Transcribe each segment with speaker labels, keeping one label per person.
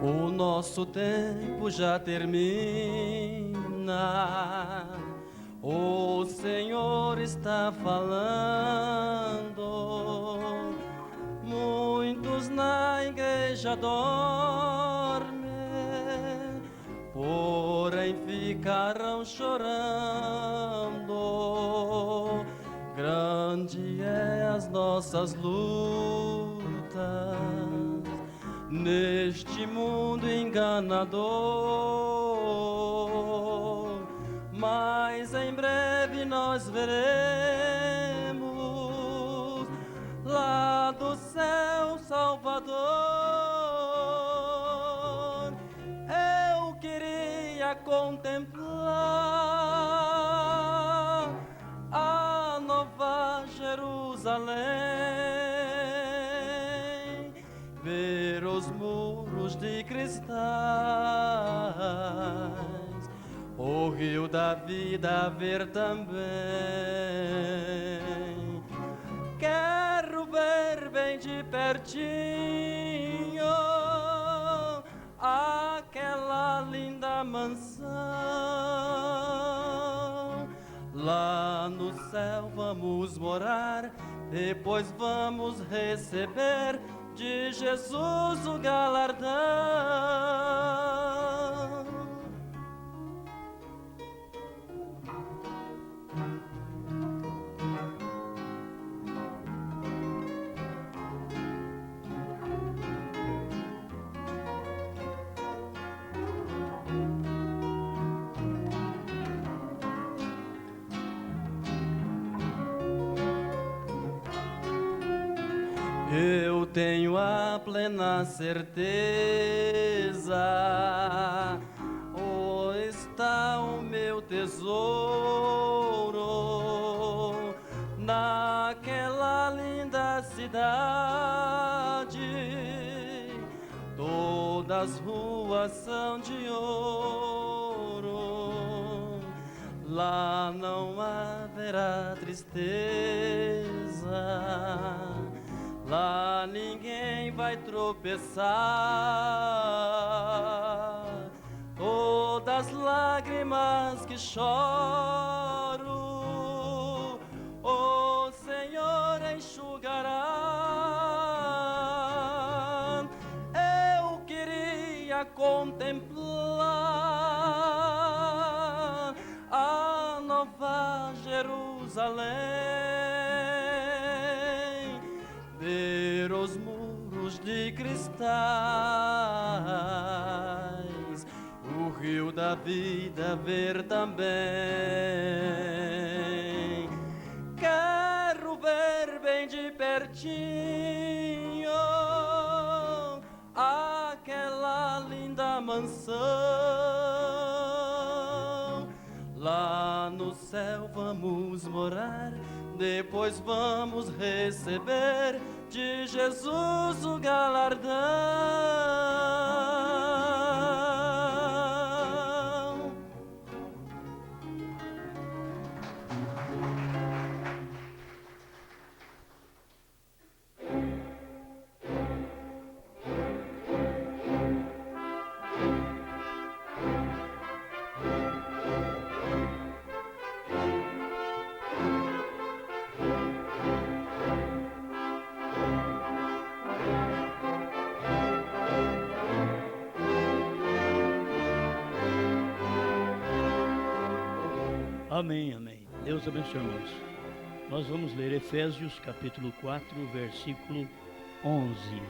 Speaker 1: O nosso tempo já termina. O Senhor está falando. Muitos na igreja dormem, porém ficarão chorando. Grande é as nossas lutas neste mundo enganador, mas em breve nós veremos lá do céu Salvador. Eu queria contemplar a nova Jerusalém, ver os muros de cristais, o rio da vida ver também. Quero ver bem de pertinho aquela linda mansão. Lá no céu vamos morar, depois vamos receber de Jesus o galardão. Eu tenho a plena certeza, oh, está o meu tesouro naquela linda cidade. Todas as ruas são de ouro, lá não haverá tristeza. Lá ninguém vai tropeçar. Todas as lágrimas que choro, o Senhor enxugará. Eu queria contemplar a nova Jerusalém, ver os muros de cristais, o rio da vida ver também. Quero ver bem de pertinho aquela linda mansão. Lá no céu vamos morar, depois vamos receber de Jesus o galardão.
Speaker 2: Amém, amém. Deus abençoe, irmãos. Nós vamos ler Efésios capítulo 4, versículo 11.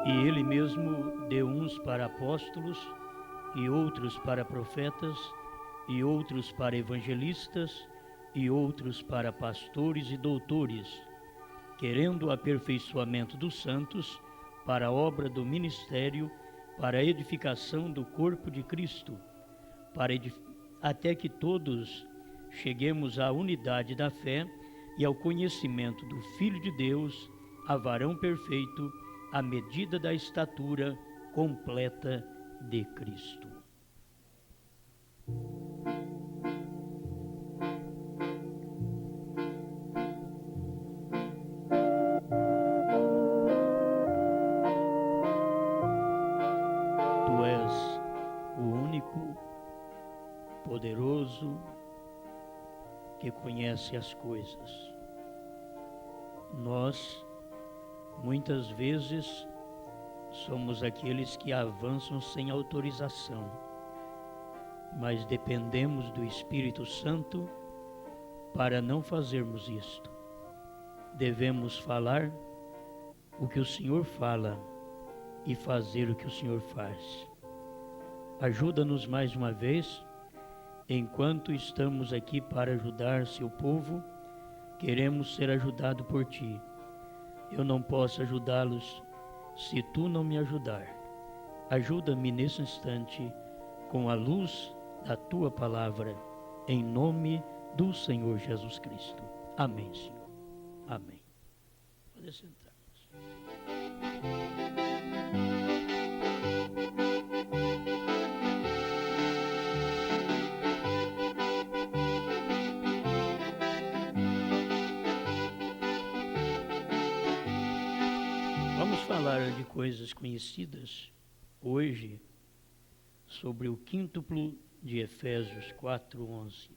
Speaker 2: E ele mesmo deu uns para apóstolos, e outros para profetas, e outros para evangelistas, e outros para pastores e doutores, querendo o aperfeiçoamento dos santos para a obra do ministério, para a edificação do corpo de Cristo, até que todos cheguemos à unidade da fé e ao conhecimento do Filho de Deus, a varão perfeito, à medida da estatura completa de Cristo. Tu és o único, poderoso, que conhece as coisas. Nós, muitas vezes, somos aqueles que avançam sem autorização, mas dependemos do Espírito Santo para não fazermos isto. Devemos falar o que o Senhor fala e fazer o que o Senhor faz. Ajuda-nos mais uma vez, enquanto estamos aqui para ajudar seu povo, queremos ser ajudados por ti. Eu não posso ajudá-los se tu não me ajudar. Ajuda-me nesse instante com a luz da tua palavra, em nome do Senhor Jesus Cristo. Amém, Senhor. Amém. Pode sentar. Vamos falar de coisas conhecidas hoje sobre o quíntuplo de Efésios 4:11.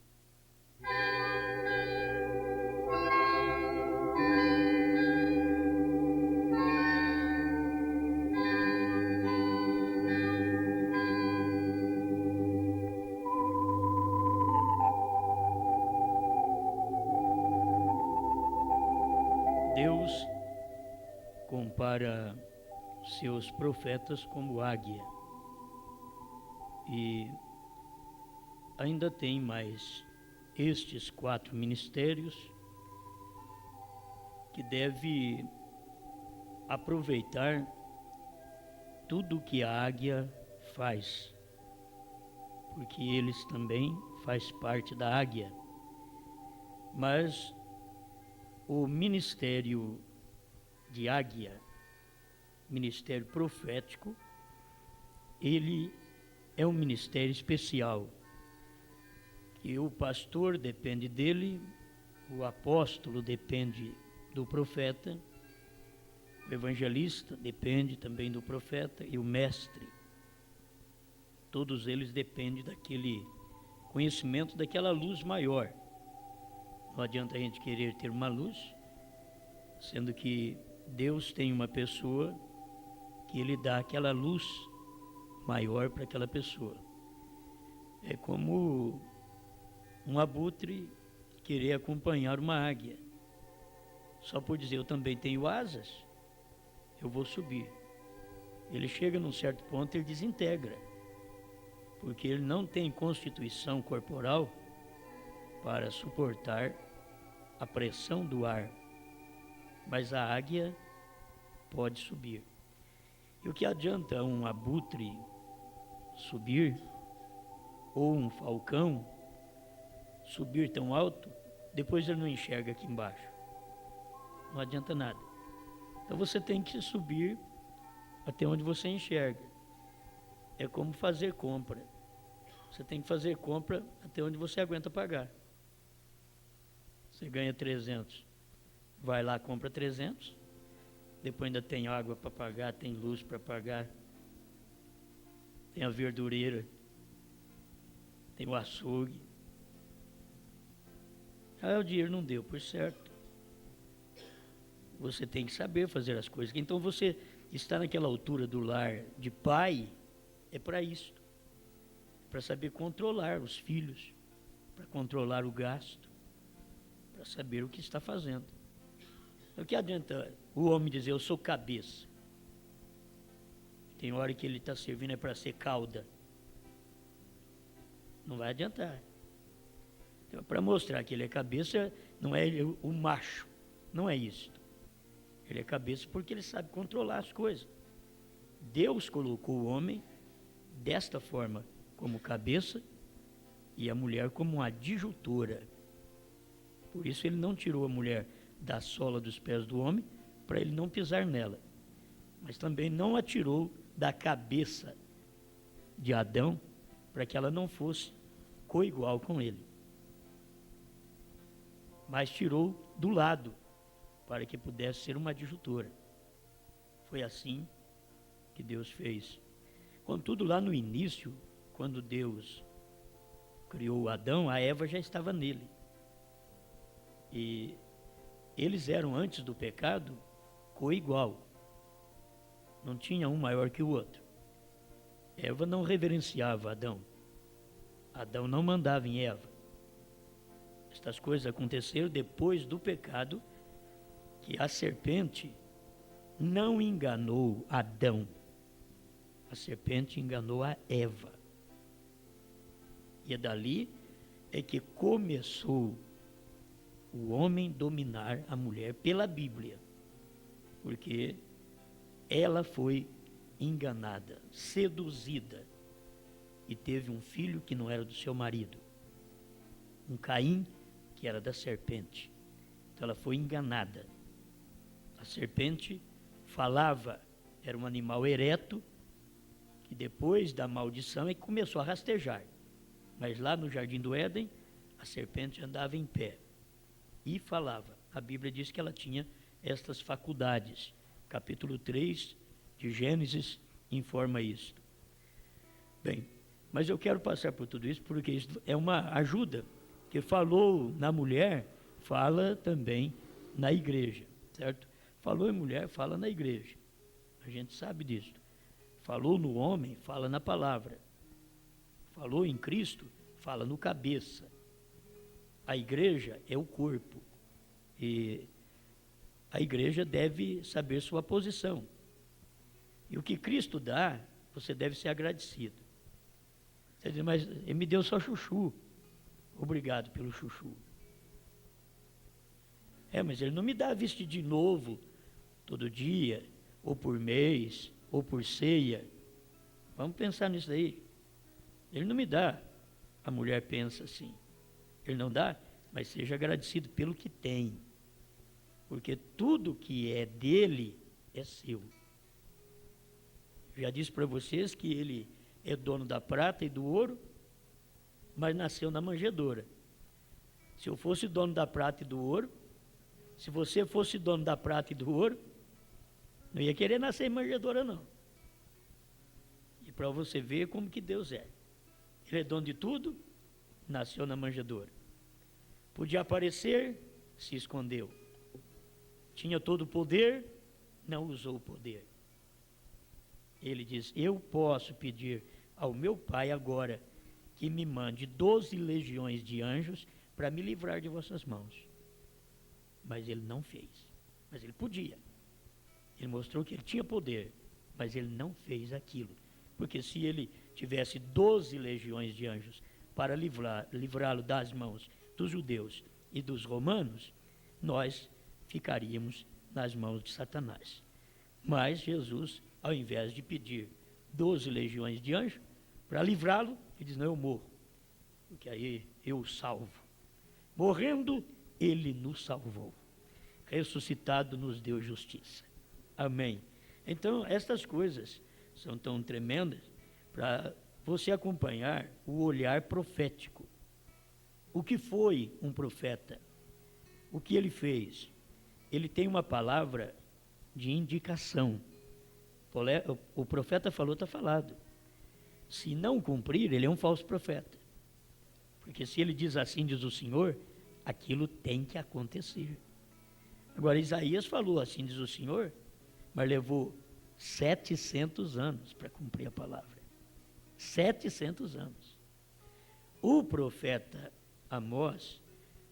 Speaker 2: Deus compara seus profetas como águia. E ainda tem mais estes 4 ministérios que deve aproveitar tudo o que a águia faz, porque eles também fazem parte da águia. Mas o ministério de águia, ministério profético, ele é um ministério especial, que o pastor depende dele, o apóstolo depende do profeta, o evangelista depende também do profeta e o mestre. Todos eles dependem daquele conhecimento, daquela luz maior. Não adianta a gente querer ter uma luz, sendo que Deus tem uma pessoa que ele dá aquela luz maior para aquela pessoa. É como um abutre querer acompanhar uma águia. Só por dizer, eu também tenho asas, eu vou subir. Ele chega num certo ponto, ele desintegra, porque ele não tem constituição corporal para suportar a pressão do ar. Mas a águia pode subir. E o que adianta um abutre subir, ou um falcão subir tão alto, depois ele não enxerga aqui embaixo? Não adianta nada. Então você tem que subir até onde você enxerga. É como fazer compra. Você tem que fazer compra até onde você aguenta pagar. Você ganha 300. Vai lá, compra 300. Depois ainda tem água para pagar, tem luz para pagar. Tem a verdureira. Tem o açougue. O dinheiro não deu, por certo. Você tem que saber fazer as coisas. Então você está naquela altura do lar de pai, é para isso. Para saber controlar os filhos, para controlar o gasto, para saber o que está fazendo. O que adianta o homem dizer, eu sou cabeça? Tem hora que ele está servindo é para ser cauda. Não vai adiantar. Então, para mostrar que ele é cabeça, não é ele o macho, não é isso. Ele é cabeça porque ele sabe controlar as coisas. Deus colocou o homem desta forma como cabeça e a mulher como uma adjutora. Por isso ele não tirou a mulher da sola dos pés do homem para ele não pisar nela. Mas também não a tirou da cabeça de Adão para que ela não fosse coigual com ele. Mas tirou do lado para que pudesse ser uma adjutora. Foi assim que Deus fez. Contudo, lá no início, quando Deus criou Adão, a Eva já estava nele. E eles eram, antes do pecado, coigual. Não tinha um maior que o outro. Eva não reverenciava Adão. Adão não mandava em Eva. Estas coisas aconteceram depois do pecado, que a serpente não enganou Adão. A serpente enganou a Eva. E dali é que começou o homem dominar a mulher pela Bíblia. Porque ela foi enganada, seduzida, e teve um filho que não era do seu marido. Um Caim que era da serpente. Então ela foi enganada. A serpente falava, era um animal ereto, que depois da maldição é que começou a rastejar. Mas lá no Jardim do Éden, a serpente andava em pé e falava. A Bíblia diz que ela tinha estas faculdades. Capítulo 3 de Gênesis informa isso. Bem, mas eu quero passar por tudo isso porque isso é uma ajuda, que falou na mulher, fala também na igreja, certo? Falou em mulher, fala na igreja. A gente sabe disso. Falou no homem, fala na palavra. Falou em Cristo, fala no cabeça. A igreja é o corpo. E a igreja deve saber sua posição. E o que Cristo dá, você deve ser agradecido. Você diz, mas ele me deu só chuchu. Obrigado pelo chuchu. Mas ele não me dá vestidinho novo todo dia, ou por mês, ou por ceia. Vamos pensar nisso aí. Ele não me dá. A mulher pensa assim. Ele não dá, mas seja agradecido pelo que tem. Porque tudo que é dele é seu. Eu já disse para vocês que ele é dono da prata e do ouro, mas nasceu na manjedoura. Se eu fosse dono da prata e do ouro, se você fosse dono da prata e do ouro, não ia querer nascer em manjedoura, não. E para você ver como que Deus é. Ele é dono de tudo, nasceu na manjedoura. Podia aparecer, se escondeu. Tinha todo o poder, não usou o poder. Ele diz, eu posso pedir ao meu Pai agora que me mande 12 legiões de anjos para me livrar de vossas mãos. Mas ele não fez. Mas ele podia. Ele mostrou que ele tinha poder, mas ele não fez aquilo. Porque se ele tivesse 12 legiões de anjos para livrá-lo das mãos dos judeus e dos romanos, nós ficaríamos nas mãos de Satanás. Mas Jesus, ao invés de pedir 12 legiões de anjos para livrá-lo, ele diz, não, eu morro, porque aí eu o salvo. Morrendo, ele nos salvou. Ressuscitado, nos deu justiça. Amém. Então, estas coisas são tão tremendas para você acompanhar o olhar profético. O que foi um profeta? O que ele fez? Ele tem uma palavra de indicação. O profeta falou, está falado. Se não cumprir, ele é um falso profeta. Porque se ele diz assim, diz o Senhor, aquilo tem que acontecer. Agora, Isaías falou, assim diz o Senhor, mas levou 700 anos para cumprir a palavra. 700 anos. O profeta Amós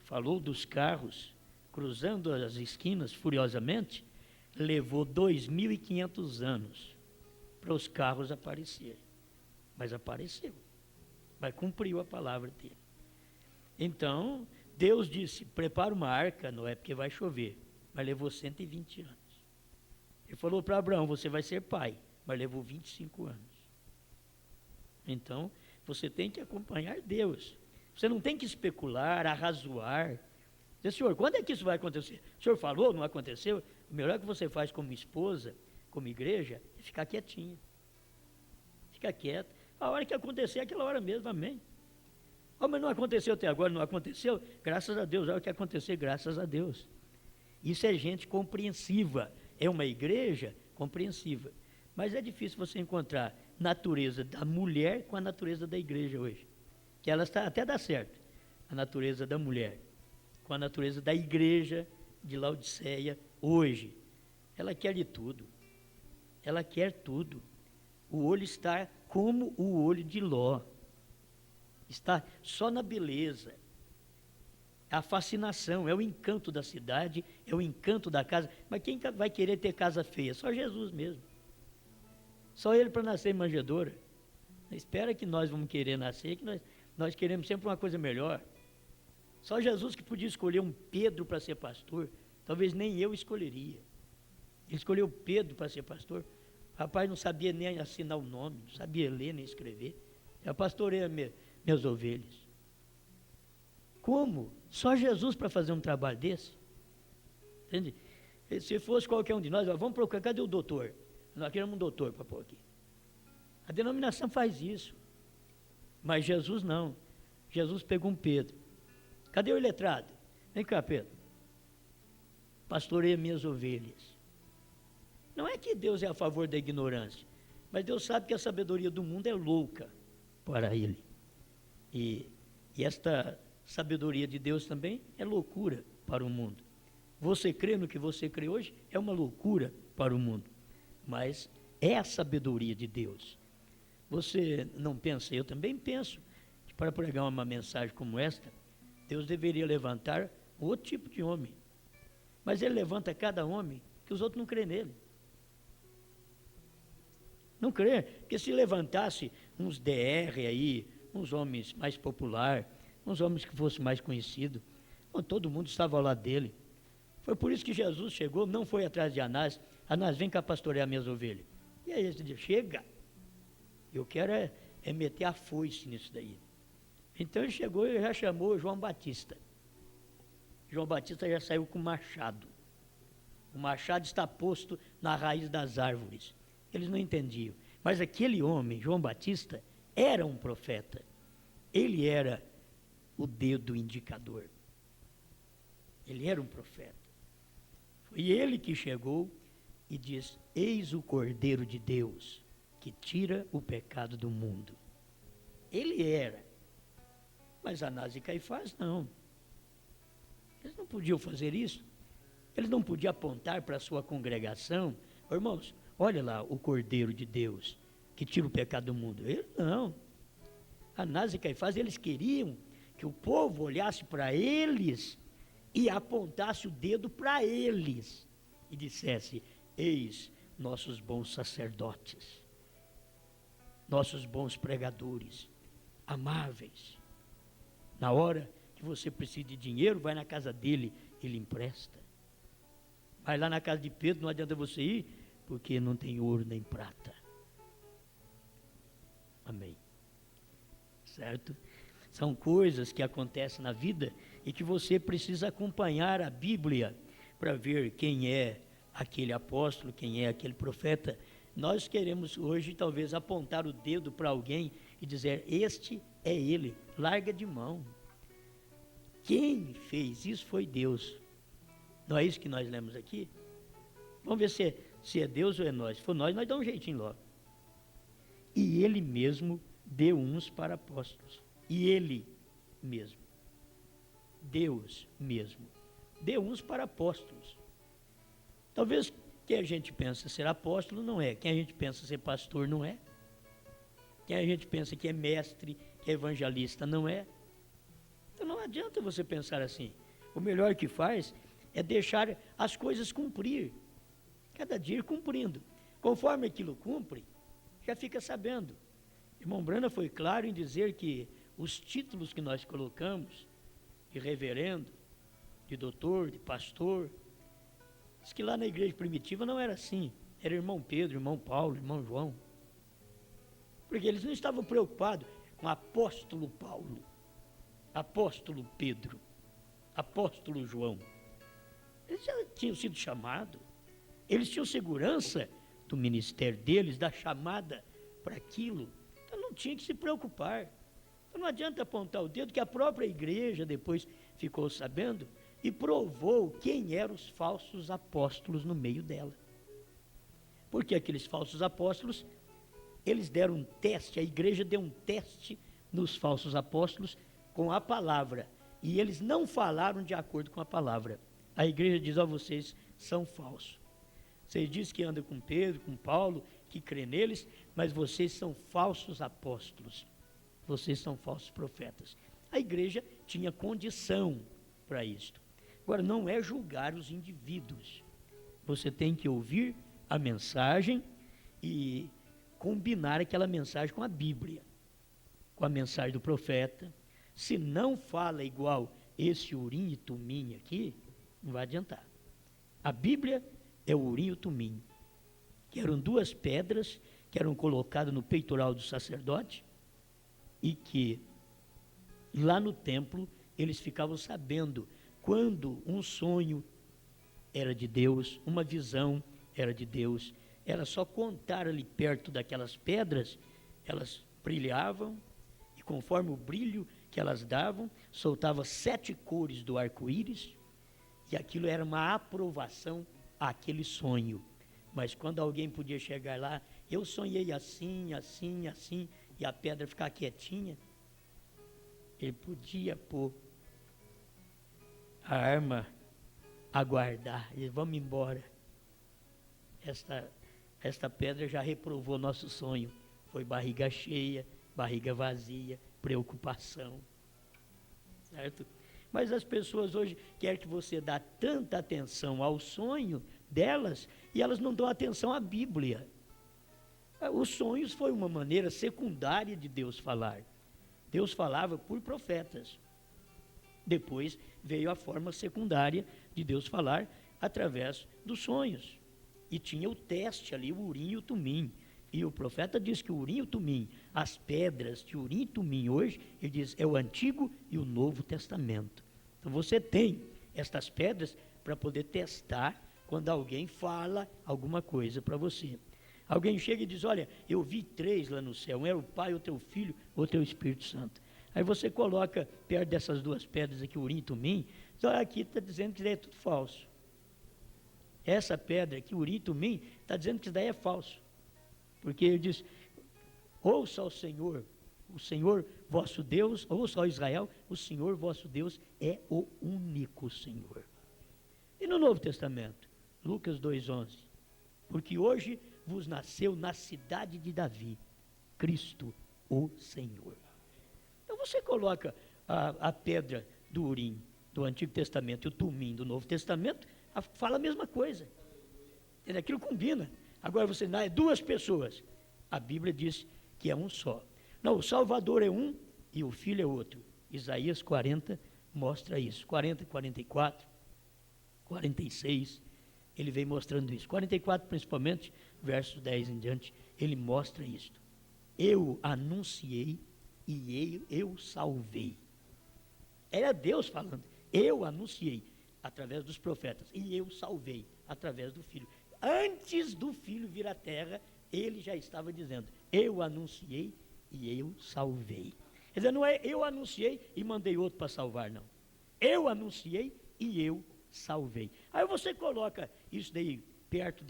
Speaker 2: falou dos carros cruzando as esquinas furiosamente, levou 2.500 anos para os carros aparecerem. Mas apareceu. Mas cumpriu a palavra dele. Então, Deus disse, prepara uma arca, Noé, porque vai chover. Mas levou 120 anos. Ele falou para Abraão, você vai ser pai, mas levou 25 anos. Então, você tem que acompanhar Deus. Você não tem que especular, arrazoar. Dizer, Senhor, quando é que isso vai acontecer? O Senhor falou, não aconteceu? O melhor que você faz como esposa, como igreja, é ficar quietinha. Fica quieto. A hora que acontecer, é aquela hora mesmo, amém. Oh, mas não aconteceu até agora, não aconteceu? Graças a Deus, a hora que acontecer, graças a Deus. Isso é gente compreensiva. É uma igreja compreensiva. Mas é difícil você encontrar natureza da mulher com a natureza da igreja hoje. Que ela está, até dá certo, a natureza da mulher com a natureza da igreja de Laodiceia hoje. Ela quer de tudo. Ela quer tudo. O olho está como o olho de Ló. Está só na beleza. A fascinação, é o encanto da cidade, é o encanto da casa. Mas quem vai querer ter casa feia? Só Jesus mesmo. Só Ele para nascer em manjedoura. Espera que nós vamos querer nascer, que nós queremos sempre uma coisa melhor. Só Jesus que podia escolher um Pedro para ser pastor. Talvez nem eu escolheria. Ele escolheu Pedro para ser pastor. O rapaz não sabia nem assinar o nome, não sabia ler nem escrever. Eu pastoreia minhas ovelhas. Como? Só Jesus para fazer um trabalho desse? Entende? Se fosse qualquer um de nós, vamos procurar, cadê o doutor? Nós queremos um doutor para pôr aqui. A denominação faz isso. Mas Jesus não. Jesus pegou um Pedro. Cadê o iletrado? Vem cá, Pedro. Pastoreia minhas ovelhas. Não é que Deus é a favor da ignorância, mas Deus sabe que a sabedoria do mundo é louca para Ele. E esta sabedoria de Deus também é loucura para o mundo. Você crê no que você crê hoje é uma loucura para o mundo, mas é a sabedoria de Deus. Você não pensa, eu também penso, que para pregar uma mensagem como esta, Deus deveria levantar outro tipo de homem. Mas Ele levanta cada homem que os outros não crêem nele. Não crê, porque se levantasse uns DR aí, uns homens mais populares, uns homens que fossem mais conhecidos, todo mundo estava ao lado dele. Foi por isso que Jesus chegou, não foi atrás de Anás. Anás, vem cá pastorear minhas ovelhas. E aí ele disse, chega, eu quero é meter a foice nisso daí. Então ele chegou e já chamou João Batista. João Batista já saiu com machado. O machado está posto na raiz das árvores. Eles não entendiam. Mas aquele homem, João Batista, era um profeta. Ele era o dedo indicador. Ele era um profeta. Foi ele que chegou e disse, eis o Cordeiro de Deus, que tira o pecado do mundo. Ele era. Mas Anás e Caifás não. Eles não podiam fazer isso. Eles não podiam apontar para a sua congregação, irmãos, olha lá o Cordeiro de Deus, que tira o pecado do mundo. Ele não. Anás e Caifás, eles queriam que o povo olhasse para eles e apontasse o dedo para eles e dissesse, eis nossos bons sacerdotes, nossos bons pregadores, amáveis. Na hora que você precisa de dinheiro, vai na casa dele, ele empresta. Vai lá na casa de Pedro, não adianta você ir, porque não tem ouro nem prata. Amém. Certo? São coisas que acontecem na vida e que você precisa acompanhar a Bíblia para ver quem é aquele apóstolo, quem é aquele profeta. Nós queremos hoje talvez apontar o dedo para alguém e dizer, este é ele, larga de mão. Quem fez isso foi Deus. Não é isso que nós lemos aqui? Vamos ver se é Deus ou é nós. Se for nós damos um jeitinho logo. E ele mesmo deu uns para apóstolos. E ele mesmo, Deus mesmo, deu uns para apóstolos. Talvez quem a gente pensa ser apóstolo não é. Quem a gente pensa ser pastor não é. Quem a gente pensa que é mestre, que é evangelista não é. Então não adianta você pensar assim. O melhor que faz é deixar as coisas cumprir. Cada dia ir cumprindo. Conforme aquilo cumpre, já fica sabendo. Irmão Brana foi claro em dizer que os títulos que nós colocamos de reverendo, de doutor, de pastor. Diz que lá na igreja primitiva não era assim. Era irmão Pedro, irmão Paulo, irmão João. Porque eles não estavam preocupados com apóstolo Paulo, apóstolo Pedro, apóstolo João. Eles já tinham sido chamados. Eles tinham segurança do ministério deles, da chamada para aquilo. Então não tinha que se preocupar. Então não adianta apontar o dedo, que a própria igreja depois ficou sabendo e provou quem eram os falsos apóstolos no meio dela. Porque aqueles falsos apóstolos, eles deram um teste, a igreja deu um teste nos falsos apóstolos com a palavra. E eles não falaram de acordo com a palavra. A igreja diz: vocês são falsos. Vocês dizem que andam com Pedro, com Paulo, que crê neles, mas vocês são falsos apóstolos. Vocês são falsos profetas. A igreja tinha condição para isto. Agora, não é julgar os indivíduos. Você tem que ouvir a mensagem e combinar aquela mensagem com a Bíblia, com a mensagem do profeta. Se não fala igual esse Urim e Tumim aqui, não vai adiantar. A Bíblia é o Urim e o Tumim, que eram duas pedras que eram colocadas no peitoral do sacerdote e que lá no templo eles ficavam sabendo quando um sonho era de Deus, uma visão era de Deus. Era só contar ali perto daquelas pedras, elas brilhavam, e conforme o brilho que elas davam, soltava 7 cores do arco-íris, e aquilo era uma aprovação àquele sonho. Mas quando alguém podia chegar lá, eu sonhei assim, assim, assim, e a pedra ficar quietinha, ele podia pôr a arma a guardar, e vamos embora. Esta pedra já reprovou nosso sonho. Foi barriga cheia, barriga vazia, preocupação. Certo? Mas as pessoas hoje querem que você dê tanta atenção ao sonho delas e elas não dão atenção à Bíblia. Os sonhos foi uma maneira secundária de Deus falar. Deus falava por profetas. Depois veio a forma secundária de Deus falar através dos sonhos. E tinha o teste ali, o Urim e o Tumim. E o profeta diz que o Urim e o Tumim, as pedras de Urim e Tumim hoje, ele diz, é o Antigo e o Novo Testamento. Então você tem estas pedras para poder testar quando alguém fala alguma coisa para você. Alguém chega e diz, olha, eu vi 3 lá no céu, um era o Pai, outro é o Filho, outro é o Espírito Santo. Aí você coloca perto dessas 2 pedras aqui, Urim e Tumim, diz, olha, aqui está dizendo que isso daí é tudo falso. Essa pedra aqui, Urim e Tumim, está dizendo que isso daí é falso. Porque ele diz, ouça ao Senhor, o Senhor vosso Deus, ouça ao Israel, o Senhor vosso Deus é o único Senhor. E no Novo Testamento, Lucas 2,11, porque hoje vos nasceu na cidade de Davi, Cristo o Senhor. Então você coloca a pedra do Urim do Antigo Testamento e o Tumim do Novo Testamento, fala a mesma coisa. Aquilo combina. Agora você dá 2 pessoas. A Bíblia diz que é um só. Não, o Salvador é um e o Filho é outro. Isaías 40 mostra isso. 40, 44, 46, ele vem mostrando isso. 44 principalmente, versos 10 em diante, ele mostra isto. Eu anunciei e eu salvei. Era Deus falando. Eu anunciei através dos profetas e eu salvei através do Filho. Antes do Filho vir à terra, ele já estava dizendo, eu anunciei e eu salvei. Quer dizer, não é eu anunciei e mandei outro para salvar, não. Eu anunciei e eu salvei. Aí você coloca isso daí perto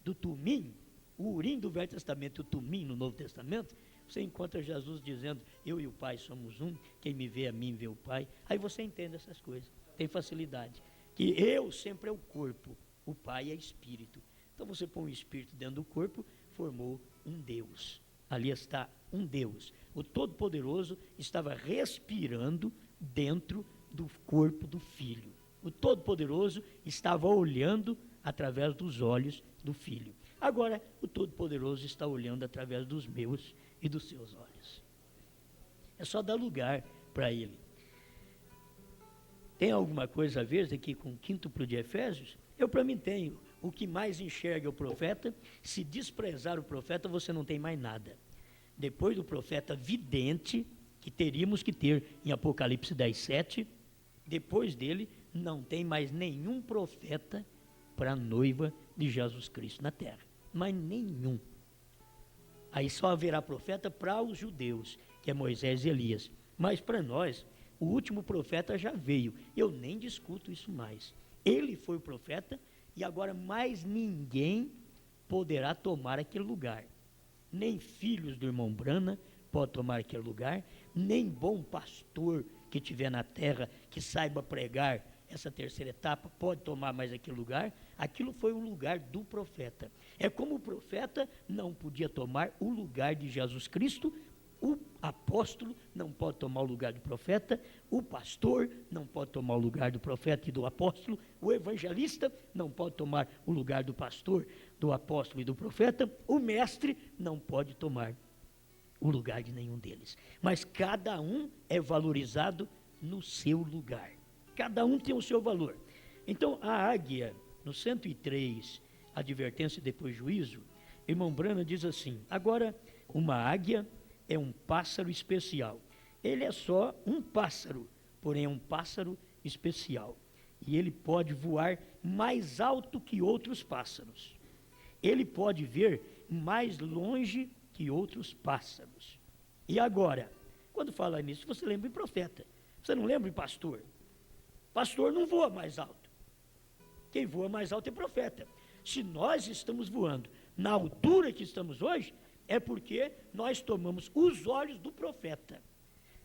Speaker 2: do Tumim, o Urim do Velho Testamento e o Tumim no Novo Testamento, você encontra Jesus dizendo, eu e o Pai somos um, quem me vê a mim vê o Pai. Aí você entende essas coisas, tem facilidade. Que eu sempre é o corpo, o Pai é espírito. Então você põe o espírito dentro do corpo, formou um Deus. Ali está um Deus. O Todo-Poderoso estava respirando dentro do corpo do Filho. O Todo-Poderoso estava olhando através dos olhos do Filho. Agora, o Todo-Poderoso está olhando através dos meus e dos seus olhos. É só dar lugar para Ele. Tem alguma coisa a ver aqui com o quíntuplo de Efésios? Eu, para mim, tenho. O que mais enxerga é o profeta. Se desprezar o profeta, você não tem mais nada. Depois do profeta vidente, que teríamos que ter em Apocalipse 10:7, depois dele, não tem mais nenhum profeta para a noiva de Jesus Cristo na terra. Mas nenhum. Aí só haverá profeta para os judeus, que é Moisés e Elias. Mas para nós, o último profeta já veio. Eu nem discuto isso mais. Ele foi o profeta e agora mais ninguém poderá tomar aquele lugar. Nem filhos do irmão Brana pode tomar aquele lugar, nem bom pastor que tiver na terra, que saiba pregar essa terceira etapa, pode tomar mais aquele lugar. Aquilo foi o lugar do profeta. É como o profeta não podia tomar o lugar de Jesus Cristo, o apóstolo não pode tomar o lugar do profeta, o pastor não pode tomar o lugar do profeta e do apóstolo, o evangelista não pode tomar o lugar do pastor, do apóstolo e do profeta, o mestre não pode tomar o lugar de nenhum deles. Mas cada um é valorizado no seu lugar. Cada um tem o seu valor. Então, a águia, no 103, advertência e depois juízo, irmão Brana diz assim: agora, uma águia é um pássaro especial. Ele é só um pássaro, porém é um pássaro especial. E ele pode voar mais alto que outros pássaros. Ele pode ver mais longe que outros pássaros. E agora, quando fala nisso, você lembra de profeta. Você não lembra de pastor? Pastor não voa mais alto. Quem voa mais alto é profeta. Se nós estamos voando na altura que estamos hoje, é porque nós tomamos os olhos do profeta.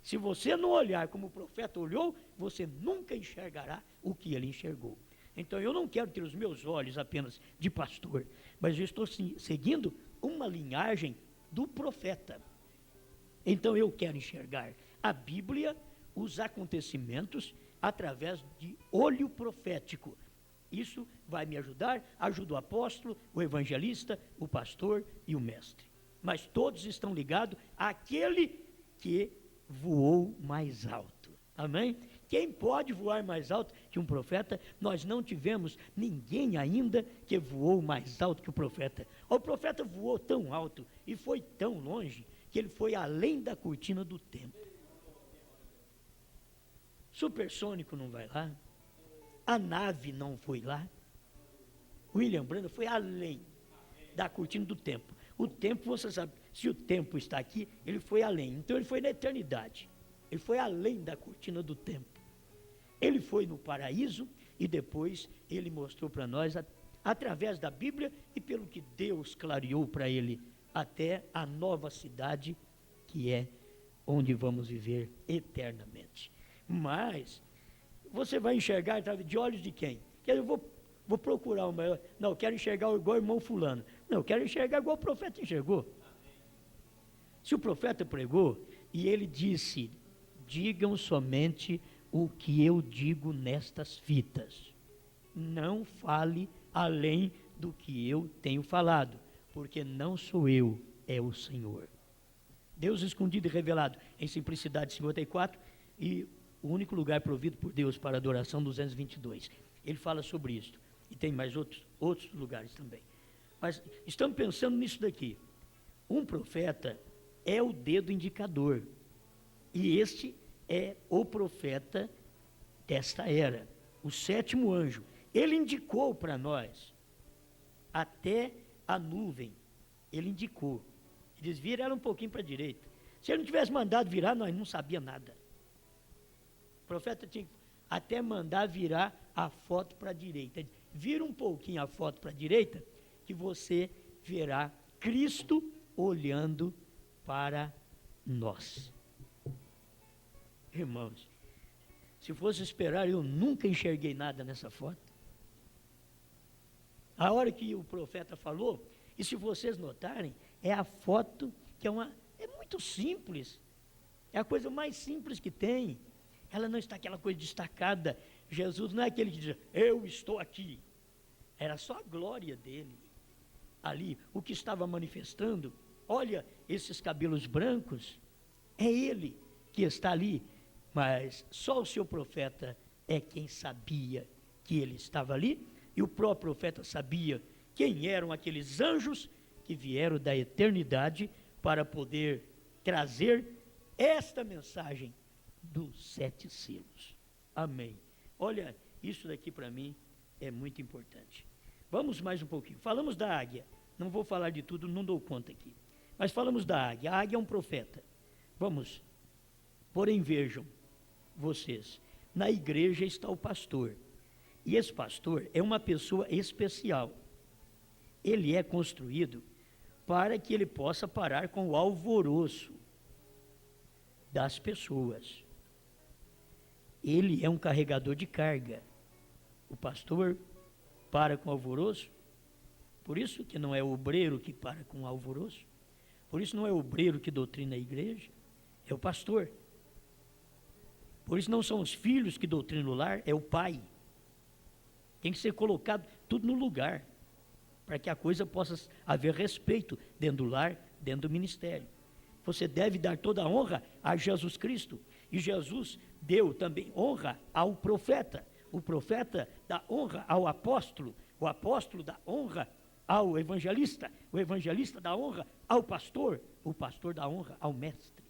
Speaker 2: Se você não olhar como o profeta olhou, você nunca enxergará o que ele enxergou. Então eu não quero ter os meus olhos apenas de pastor, mas eu estou seguindo uma linhagem do profeta. Então eu quero enxergar a Bíblia, os acontecimentos, através de olho profético. Isso vai me ajudar, ajuda o apóstolo, o evangelista, o pastor e o mestre. Mas todos estão ligados àquele que voou mais alto. Amém? Quem pode voar mais alto que um profeta? Nós não tivemos ninguém ainda que voou mais alto que o profeta. O profeta voou tão alto e foi tão longe que ele foi além da cortina do templo. Supersônico não vai lá. A nave não foi lá. William Branham foi além da cortina do templo. O tempo, você sabe, se o tempo está aqui, ele foi além. Então ele foi na eternidade. Ele foi além da cortina do tempo. Ele foi no paraíso e depois ele mostrou para nós, através da Bíblia e pelo que Deus clareou para ele, até a nova cidade que é onde vamos viver eternamente. Mas você vai enxergar de olhos de quem? Eu vou procurar o maior. Não, eu quero enxergar igual o irmão fulano. Não, eu quero enxergar igual o profeta enxergou. Se o profeta pregou e ele disse: digam somente o que eu digo nestas fitas. Não fale além do que eu tenho falado, porque não sou eu, é o Senhor. Deus escondido e revelado em Simplicidade 54 e o único lugar provido por Deus para adoração 222. Ele fala sobre isso. E tem mais outros lugares também. Mas estamos pensando nisso daqui. Um profeta é o dedo indicador. E este é o profeta desta era. O sétimo anjo. Ele indicou para nós até a nuvem. Ele indicou. Eles viraram um pouquinho para a direita. Se ele não tivesse mandado virar, nós não sabíamos nada. O profeta tinha que até mandar virar a foto para a direita. Vira um pouquinho a foto para a direita, que você verá Cristo olhando para nós. Irmãos, se fosse esperar, eu nunca enxerguei nada nessa foto. A hora que o profeta falou, e se vocês notarem, é a foto que é muito simples. É a coisa mais simples que tem. Ela não está aquela coisa destacada. Jesus não é aquele que diz, eu estou aqui. Era só a glória dele. Ali, o que estava manifestando, olha esses cabelos brancos, é ele que está ali. Mas só o seu profeta é quem sabia que ele estava ali, e o próprio profeta sabia quem eram aqueles anjos que vieram da eternidade para poder trazer esta mensagem dos 7 selos. Amém. Olha, isso daqui para mim é muito importante. Vamos mais um pouquinho. Falamos da águia. Não vou falar de tudo, não dou conta aqui. Mas falamos da águia. A águia é um profeta. Vamos. Porém, vejam, vocês, na igreja está o pastor. E esse pastor é uma pessoa especial. Ele é construído para que ele possa parar com o alvoroço das pessoas. Ele é um carregador de carga. O pastor para com o alvoroço. Por isso que não é o obreiro que para com o alvoroço. Por isso não é o obreiro que doutrina a igreja. É o pastor. Por isso não são os filhos que doutrinam o lar, é o pai. Tem que ser colocado tudo no lugar, para que a coisa possa haver respeito dentro do lar, dentro do ministério. Você deve dar toda a honra a Jesus Cristo. E Jesus deu também honra ao profeta. O profeta dá honra ao apóstolo. O apóstolo dá honra ao evangelista. O evangelista dá honra ao pastor. O pastor dá honra ao mestre.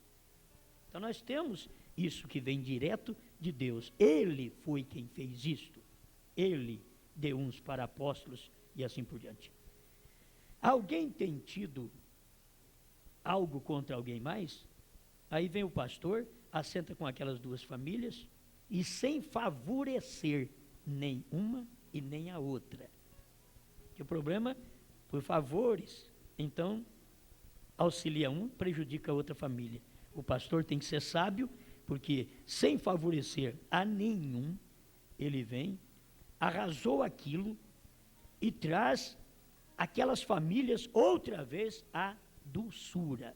Speaker 2: Então nós temos isso que vem direto de Deus. Ele foi quem fez isto. Ele deu uns para apóstolos e assim por diante. Alguém tem tido algo contra alguém mais? Aí vem o pastor, assenta com aquelas 2 famílias e sem favorecer nem uma e nem a outra. Que o problema, por favores, então auxilia um, prejudica a outra família. O pastor tem que ser sábio, porque sem favorecer a nenhum, ele vem, arrasou aquilo e traz aquelas famílias outra vez à doçura,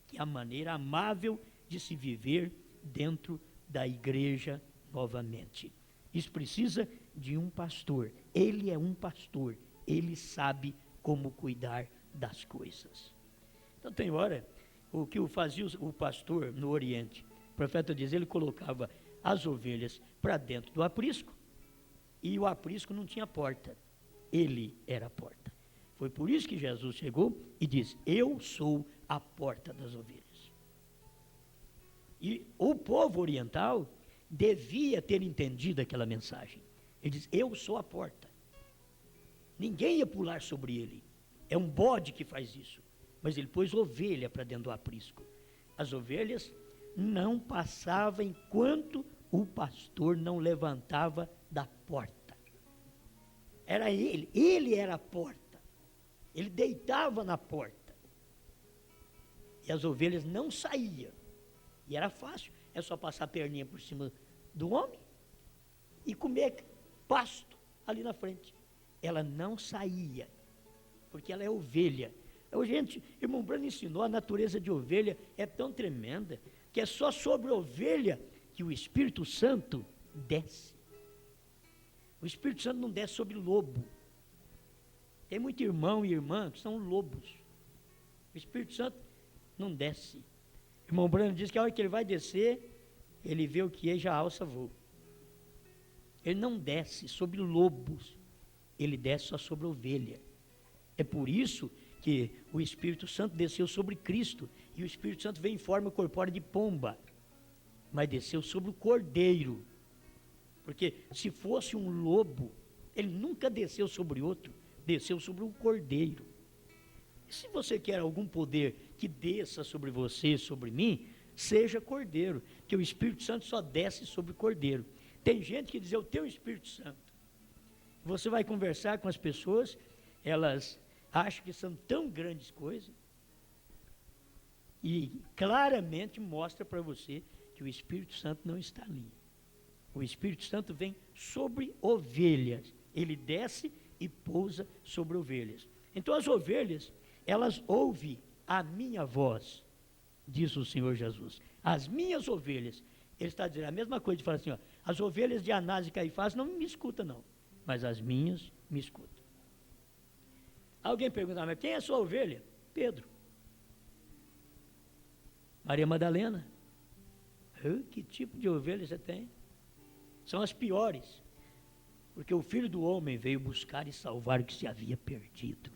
Speaker 2: que é a maneira amável de se viver dentro da igreja novamente. Isso precisa de um pastor. Ele é um pastor. Ele sabe como cuidar das coisas. Então tem hora, o que fazia o pastor no Oriente, o profeta diz, ele colocava as ovelhas para dentro do aprisco, e o aprisco não tinha porta. Ele era a porta. Foi por isso que Jesus chegou e disse, eu sou a porta das ovelhas. E o povo oriental devia ter entendido aquela mensagem. Ele diz, eu sou a porta. Ninguém ia pular sobre ele. É um bode que faz isso. Mas ele pôs ovelha para dentro do aprisco. As ovelhas não passavam enquanto o pastor não levantava da porta. Era ele era a porta. Ele deitava na porta. E as ovelhas não saíam. E era fácil, é só passar a perninha por cima do homem e comer pasto ali na frente. Ela não saía, porque ela é ovelha. Gente, irmão Brano ensinou, a natureza de ovelha é tão tremenda, que é só sobre a ovelha que o Espírito Santo desce. O Espírito Santo não desce sobre lobo. Tem muito irmão e irmã que são lobos. O Espírito Santo não desce. O irmão Brano diz que a hora que ele vai descer, ele vê o que é, já alça voo. Ele não desce sobre lobos, ele desce só sobre ovelha. É por isso que o Espírito Santo desceu sobre Cristo, e o Espírito Santo veio em forma corpórea de pomba, mas desceu sobre o cordeiro. Porque se fosse um lobo, ele nunca desceu sobre outro, desceu sobre um cordeiro. E se você quer algum poder que desça sobre você, sobre mim, seja cordeiro, que o Espírito Santo só desce sobre o cordeiro. Tem gente que diz, eu tenho o Espírito Santo. Você vai conversar com as pessoas, elas acham que são tão grandes coisas, e claramente mostra para você que o Espírito Santo não está ali. O Espírito Santo vem sobre ovelhas, ele desce e pousa sobre ovelhas. Então as ovelhas, elas ouvem a minha voz, diz o Senhor Jesus. As minhas ovelhas, ele está dizendo a mesma coisa, de falar assim, ó, as ovelhas de Anás e Caifás não me escutam não, mas as minhas me escutam. Alguém pergunta, mas quem é a sua ovelha? Pedro. Maria Madalena. Que tipo de ovelha você tem? São as piores. Porque o Filho do Homem veio buscar e salvar o que se havia perdido.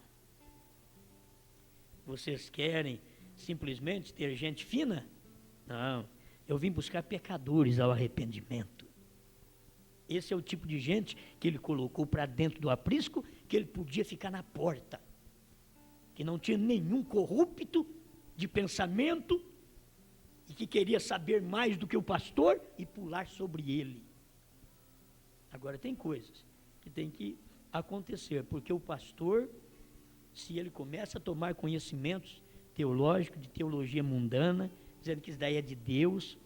Speaker 2: Vocês querem simplesmente ter gente fina? Não. Eu vim buscar pecadores ao arrependimento. Esse é o tipo de gente que ele colocou para dentro do aprisco, que ele podia ficar na porta. Que não tinha nenhum corrupto de pensamento e que queria saber mais do que o pastor e pular sobre ele. Agora tem coisas que tem que acontecer, porque o pastor, se ele começa a tomar conhecimentos teológicos, de teologia mundana, dizendo que isso daí é de Deus,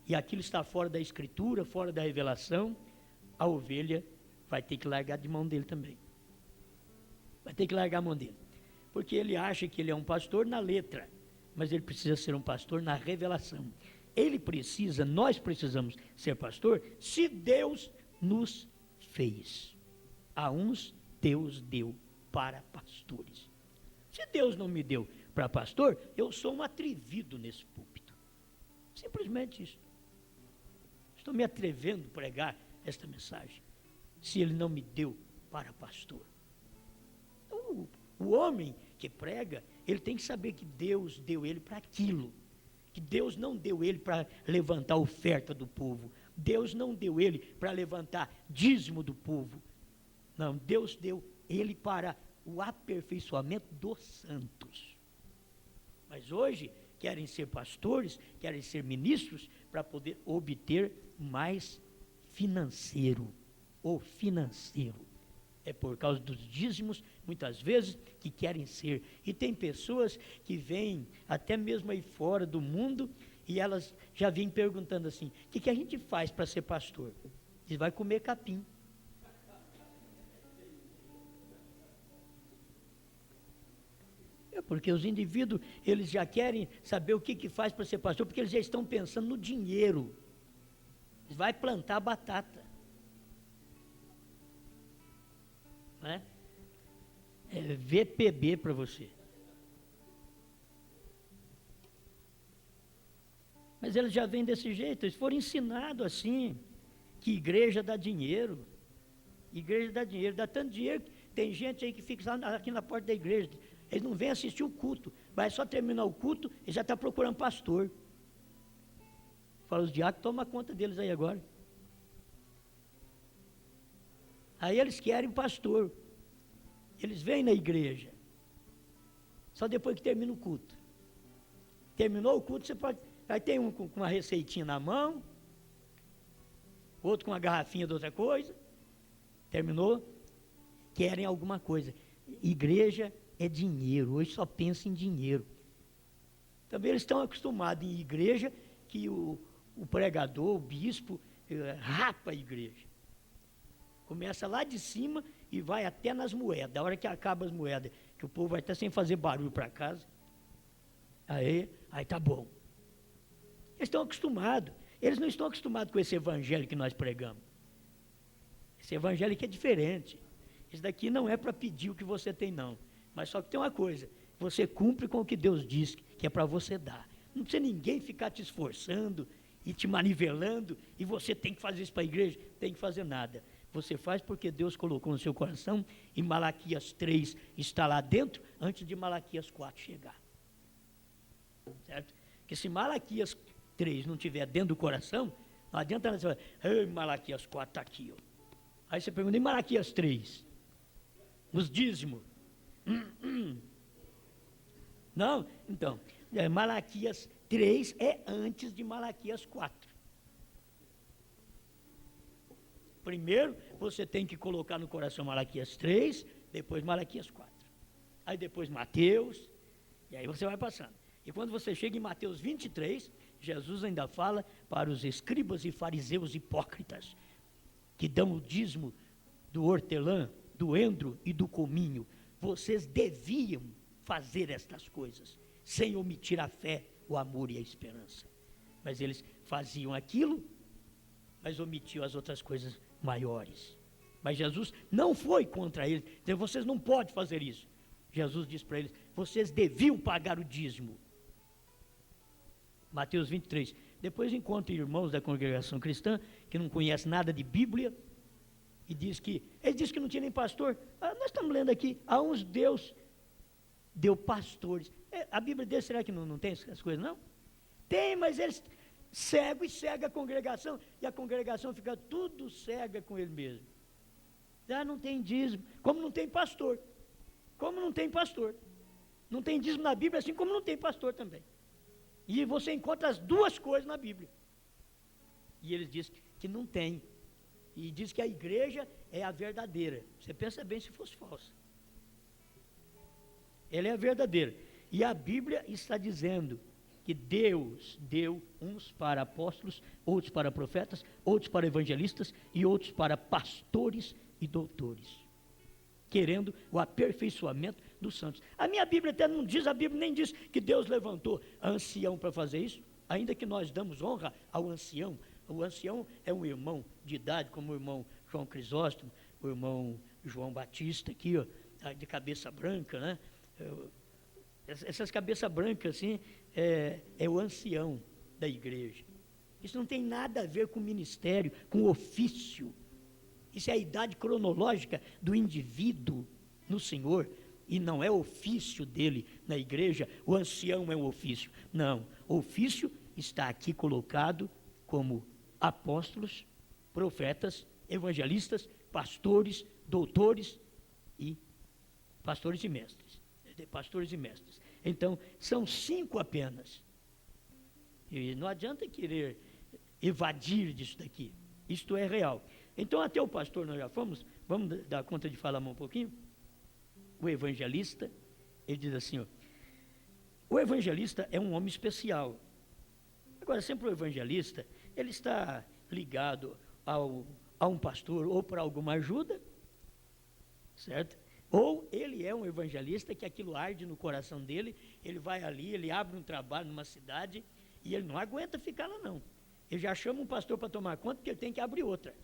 Speaker 2: e aquilo está fora da Escritura, fora da revelação, a ovelha vai ter que largar de mão dele também. Vai ter que largar a mão dele. Porque ele acha que ele é um pastor na letra, mas ele precisa ser um pastor na revelação. Nós precisamos ser pastor, se Deus nos fez. A uns Deus deu para pastores. Se Deus não me deu para pastor, eu sou um atrevido nesse púlpito. Simplesmente isso. Estou me atrevendo a pregar esta mensagem, se ele não me deu para pastor. O homem que prega, ele tem que saber que Deus deu ele para aquilo, que Deus não deu ele para levantar a oferta do povo, Deus não deu ele para levantar dízimo do povo, não, Deus deu ele para o aperfeiçoamento dos santos. Mas hoje querem ser pastores, querem ser ministros para poder obter mais financeiro. É por causa dos dízimos, muitas vezes, que querem ser. E tem pessoas que vêm até mesmo aí fora do mundo e elas já vêm perguntando assim: o que a gente faz para ser pastor? Diz: vai comer capim. É porque os indivíduos, eles já querem saber o que faz para ser pastor, porque eles já estão pensando no dinheiro. Vai plantar batata. Né? É VPB para você. Mas eles já vêm desse jeito, eles foram ensinados assim, que igreja dá dinheiro. Igreja dá dinheiro, dá tanto dinheiro que tem gente aí que fica aqui na porta da igreja. Eles não vêm assistir o culto, vai só terminar o culto e já está procurando pastor. Fala, os diáconos, toma conta deles aí agora. Aí eles querem pastor. Eles vêm na igreja. Só depois que termina o culto. Terminou o culto, você pode... Aí tem um com uma receitinha na mão, outro com uma garrafinha de outra coisa. Terminou, querem alguma coisa. Igreja é dinheiro, hoje só pensa em dinheiro. Também eles estão acostumados em igreja que o pregador, o bispo, rapa a igreja. Começa lá de cima e vai até nas moedas. A hora que acaba as moedas, que o povo vai até sem fazer barulho para casa. Aí tá bom. Eles estão acostumados. Eles não estão acostumados com esse evangelho que nós pregamos. Esse evangelho aqui é diferente. Esse daqui não é para pedir o que você tem, não. Mas só que tem uma coisa. Você cumpre com o que Deus diz que é para você dar. Não precisa ninguém ficar te esforçando e te manivelando. E você tem que fazer isso para a igreja. Tem que fazer nada. Você faz porque Deus colocou no seu coração e Malaquias 3 está lá dentro antes de Malaquias 4 chegar. Certo? Porque se Malaquias 3 não estiver dentro do coração, não adianta você falar, Malaquias 4 está aqui. Ó. Aí você pergunta, e Malaquias 3? Os dízimos? Não? Então, Malaquias 3 é antes de Malaquias 4. Primeiro, você tem que colocar no coração Malaquias 3, depois Malaquias 4. Aí depois Mateus, e aí você vai passando. E quando você chega em Mateus 23, Jesus ainda fala para os escribas e fariseus hipócritas, que dão o dízimo do hortelã, do endro e do cominho. Vocês deviam fazer estas coisas, sem omitir a fé, o amor e a esperança. Mas eles faziam aquilo, mas omitiam as outras coisas maiores. Mas Jesus não foi contra eles, então vocês não podem fazer isso. Jesus disse para eles, vocês deviam pagar o dízimo. Mateus 23, Depois encontra irmãos da congregação cristã que não conhecem nada de Bíblia e ele diz que não tinha nem pastor. Nós estamos lendo aqui, a uns Deus deu pastores. A Bíblia dele, será que não tem essas coisas, não? Tem, mas eles cegam e cega a congregação, e a congregação fica tudo cega com ele mesmo. Não tem dízimo, como não tem pastor. Como não tem pastor. Não tem dízimo na Bíblia, assim como não tem pastor também. E você encontra as duas coisas na Bíblia. E eles dizem que não tem. E diz que a igreja é a verdadeira. Você pensa bem se fosse falsa. Ela é a verdadeira. E a Bíblia está dizendo que Deus deu uns para apóstolos, outros para profetas, outros para evangelistas e outros para pastores e doutores, querendo o aperfeiçoamento dos santos. A minha Bíblia até não diz, a Bíblia nem diz que Deus levantou ancião para fazer isso, ainda que nós damos honra ao ancião. O ancião é um irmão de idade, como o irmão João Crisóstomo, o irmão João Batista aqui, ó, de cabeça branca, né? Essas cabeças brancas assim, é o ancião da igreja. Isso não tem nada a ver com ministério, com ofício. Isso é a idade cronológica do indivíduo no Senhor, e não é ofício dele na igreja. O ancião é um ofício. Não, o ofício está aqui colocado como apóstolos, profetas, evangelistas, pastores, doutores e pastores e mestres. Pastores e mestres. Então, são 5 apenas. E não adianta querer evadir disso daqui. Isto é real. Então, até o pastor nós já fomos, vamos dar conta de falar um pouquinho? O evangelista, ele diz assim, ó, o evangelista é um homem especial. Agora, sempre o evangelista, ele está ligado a um pastor ou para alguma ajuda, certo? Ou ele é um evangelista que aquilo arde no coração dele, ele vai ali, ele abre um trabalho numa cidade e ele não aguenta ficar lá não. Ele já chama um pastor para tomar conta porque ele tem que abrir outra.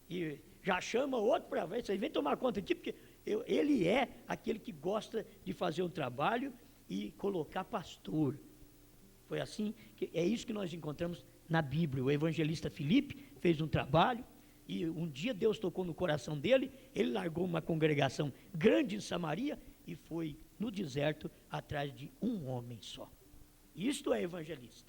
Speaker 2: E já chama outro para ver, vocês vem tomar conta aqui, porque ele é aquele que gosta de fazer um trabalho e colocar pastor. Foi assim, é isso que nós encontramos na Bíblia. O evangelista Filipe fez um trabalho, e um dia Deus tocou no coração dele, ele largou uma congregação grande em Samaria e foi no deserto atrás de um homem só. Isto é evangelista.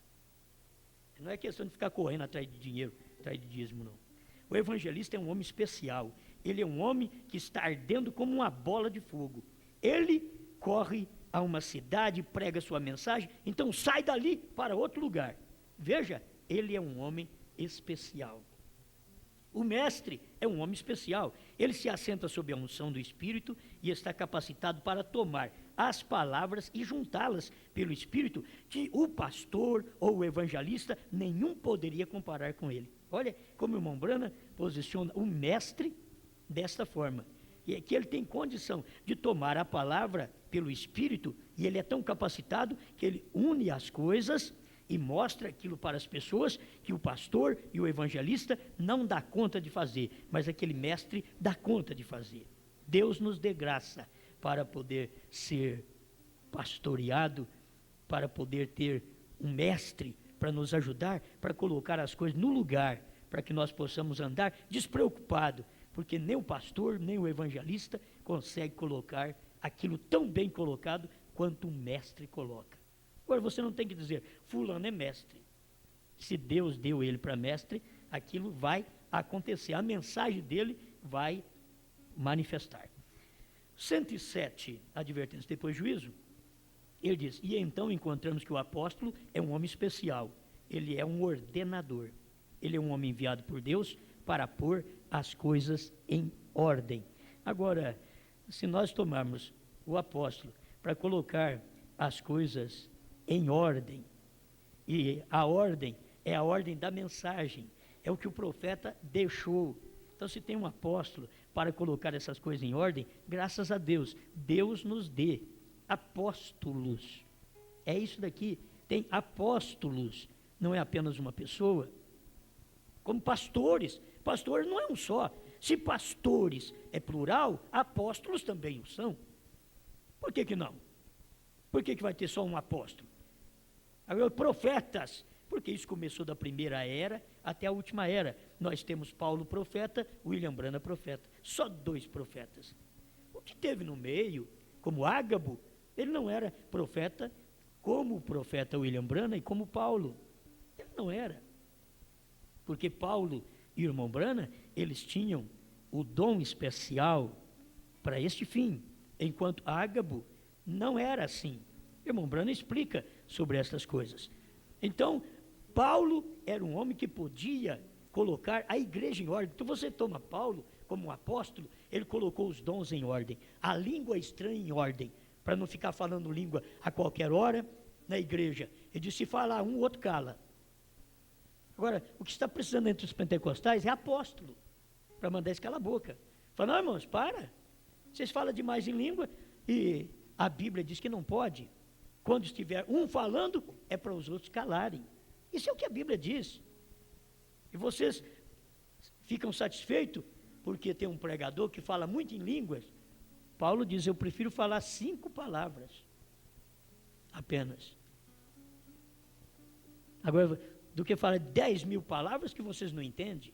Speaker 2: Não é questão de ficar correndo atrás de dinheiro, atrás de dízimo, não. O evangelista é um homem especial. Ele é um homem que está ardendo como uma bola de fogo. Ele corre a uma cidade, prega sua mensagem, então sai dali para outro lugar. Veja, ele é um homem especial. O mestre é um homem especial. Ele se assenta sob a unção do Espírito e está capacitado para tomar as palavras e juntá-las pelo Espírito, que o pastor ou o evangelista nenhum poderia comparar com ele. Olha como o irmão Brana posiciona o mestre desta forma. E é que ele tem condição de tomar a palavra pelo Espírito, e ele é tão capacitado que ele une as coisas e mostra aquilo para as pessoas que o pastor e o evangelista não dá conta de fazer, mas aquele mestre dá conta de fazer. Deus nos dê graça para poder ser pastoreado, para poder ter um mestre para nos ajudar, para colocar as coisas no lugar, para que nós possamos andar despreocupado, porque nem o pastor, nem o evangelista consegue colocar aquilo tão bem colocado quanto o mestre coloca. Agora, você não tem que dizer, fulano é mestre. Se Deus deu ele para mestre, aquilo vai acontecer. A mensagem dele vai manifestar. 107, advertência, depois juízo. Ele diz, e então encontramos que o apóstolo é um homem especial. Ele é um ordenador. Ele é um homem enviado por Deus para pôr as coisas em ordem. Agora, se nós tomarmos o apóstolo para colocar as coisas em ordem, e a ordem é a ordem da mensagem, é o que o profeta deixou. Então, se tem um apóstolo para colocar essas coisas em ordem, graças a Deus, Deus nos dê apóstolos. É isso daqui, tem apóstolos, não é apenas uma pessoa. Como pastores, pastores não é um só. Se pastores é plural, apóstolos também o são. Por que não? Por que vai ter só um apóstolo? Agora, profetas, porque isso começou da primeira era até a última era. Nós temos Paulo profeta, William Branham profeta, só 2 profetas. O que teve no meio, como Ágabo, ele não era profeta como o profeta William Branham e como Paulo. Ele não era. Porque Paulo e o irmão Branham, eles tinham o dom especial para este fim, enquanto Ágabo não era assim. O irmão Branham explica sobre essas coisas. Então, Paulo era um homem que podia colocar a igreja em ordem. Então você toma Paulo como um apóstolo, ele colocou os dons em ordem, a língua estranha em ordem, para não ficar falando língua a qualquer hora na igreja. Ele disse, se falar um, o outro cala. Agora, o que está precisando entre os pentecostais é apóstolo, para mandar eles calar a boca. Fala, não, irmãos, para. Vocês falam demais em língua e a Bíblia diz que não pode. Quando estiver um falando, é para os outros calarem. Isso é o que a Bíblia diz. E vocês ficam satisfeitos porque tem um pregador que fala muito em línguas. Paulo diz, eu prefiro falar 5 palavras apenas. Agora, do que falar 10.000 palavras que vocês não entendem,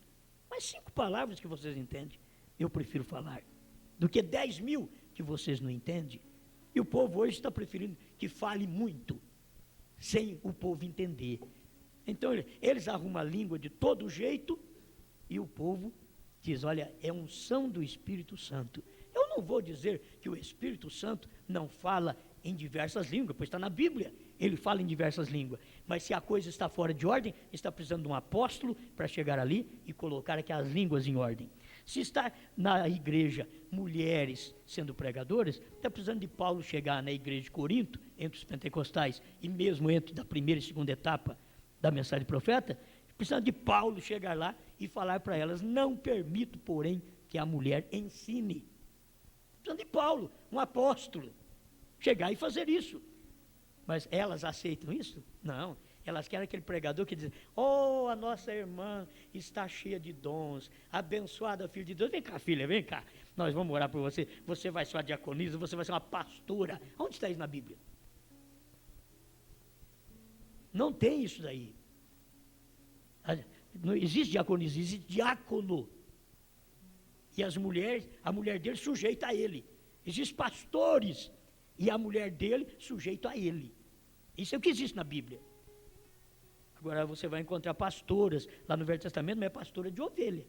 Speaker 2: mas 5 palavras que vocês entendem, eu prefiro falar, do que 10.000 que vocês não entendem. E o povo hoje está preferindo que fale muito, sem o povo entender. Então, eles arrumam a língua de todo jeito, e o povo diz, olha, é unção do Espírito Santo. Eu não vou dizer que o Espírito Santo não fala em diversas línguas, pois está na Bíblia, ele fala em diversas línguas. Mas se a coisa está fora de ordem, está precisando de um apóstolo para chegar ali e colocar aquelas línguas em ordem. Se está na igreja mulheres sendo pregadoras, está precisando de Paulo chegar na igreja de Corinto, entre os pentecostais, e mesmo entre da primeira e segunda etapa da mensagem de profeta, precisando de Paulo chegar lá e falar para elas, não permito, porém, que a mulher ensine. Precisando de Paulo, um apóstolo, chegar e fazer isso. Mas elas aceitam isso? Não. Elas querem aquele pregador que diz, oh, a nossa irmã está cheia de dons, abençoada filha de Deus. Vem cá, filha, vem cá. Nós vamos orar por você. Você vai ser uma diaconisa, você vai ser uma pastora. Onde está isso na Bíblia? Não tem isso daí. Não existe diaconisa, existe diácono. E as mulheres, a mulher dele sujeita a ele. Existem pastores e a mulher dele sujeita a ele. Isso é o que existe na Bíblia. Agora você vai encontrar pastoras lá no Velho Testamento, mas é pastora de ovelha.